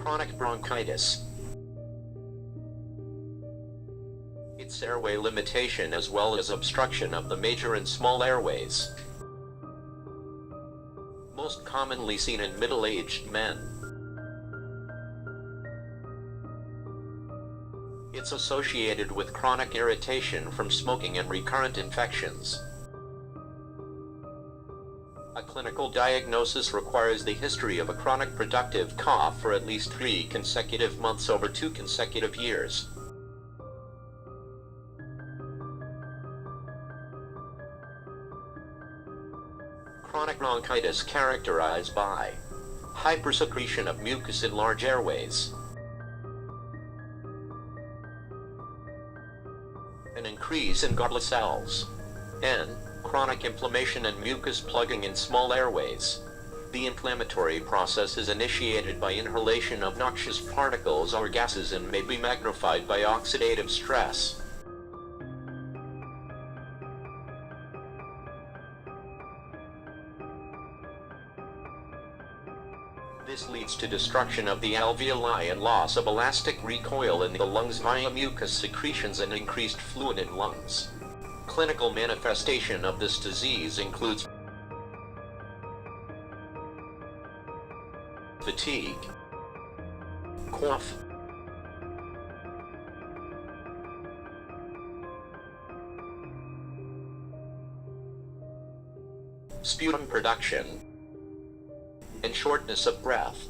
Chronic bronchitis. It's airway limitation as well as obstruction of the major and small airways. Most commonly seen in middle-aged men. It's associated with chronic irritation from smoking and recurrent infections. A clinical diagnosis requires the history of a chronic productive cough for at least 3 consecutive months over 2 consecutive years. Chronic bronchitis characterized by hypersecretion of mucus in large airways, an increase in goblet cells, and chronic inflammation and mucus plugging in small airways. The inflammatory process is initiated by inhalation of noxious particles or gases and may be magnified by oxidative stress. This leads to destruction of the alveoli and loss of elastic recoil in the lungs via mucus secretions and increased fluid in lungs. Clinical manifestation of this disease includes fatigue, cough, sputum production, and shortness of breath.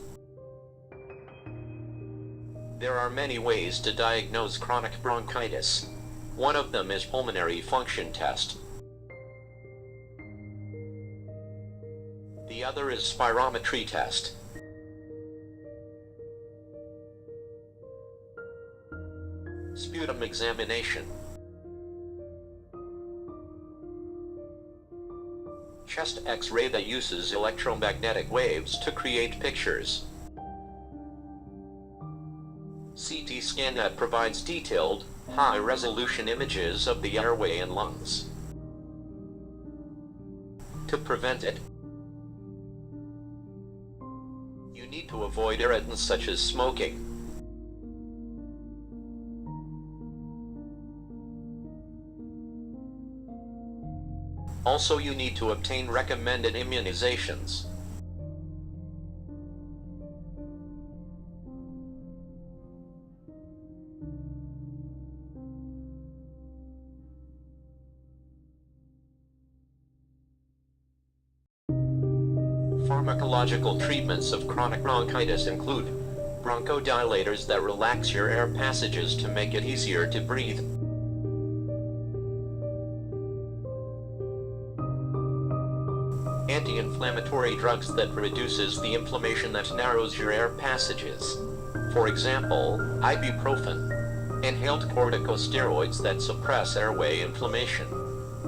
There are many ways to diagnose chronic bronchitis. One of them is pulmonary function test. The other is spirometry test. Sputum examination. Chest X-ray that uses electromagnetic waves to create pictures. CT scan that provides detailed, high-resolution images of the airway and lungs. To prevent it, you need to avoid irritants such as smoking. Also, you need to obtain recommended immunizations. Pharmacological treatments of chronic bronchitis include bronchodilators that relax your air passages to make it easier to breathe, anti-inflammatory drugs that reduces the inflammation that narrows your air passages. For example, ibuprofen, inhaled corticosteroids that suppress airway inflammation.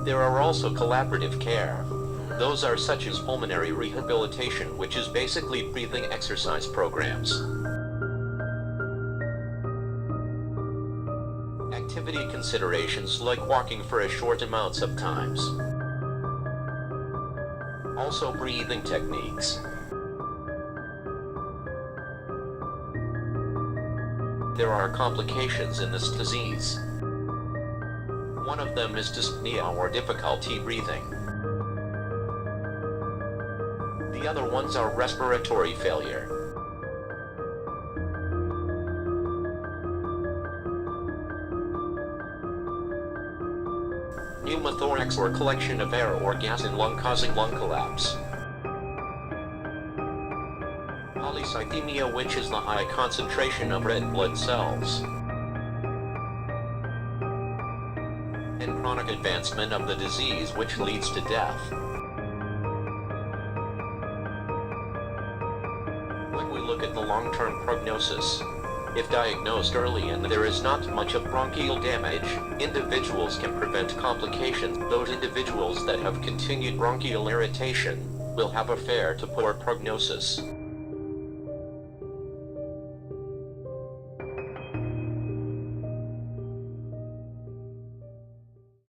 There are also collaborative care. Those are such as pulmonary rehabilitation, which is basically breathing exercise programs. Activity considerations like walking for a short amounts of times. Also breathing techniques. There are complications in this disease. One of them is dyspnea or difficulty breathing. The other ones are respiratory failure. Pneumothorax or collection of air or gas in lung causing lung collapse. Polycythemia, which is the high concentration of red blood cells. And chronic advancement of the disease, which leads to death. When we look at the long-term prognosis, if diagnosed early and there is not much of bronchial damage, individuals can prevent complications. Those individuals that have continued bronchial irritation will have a fair to poor prognosis.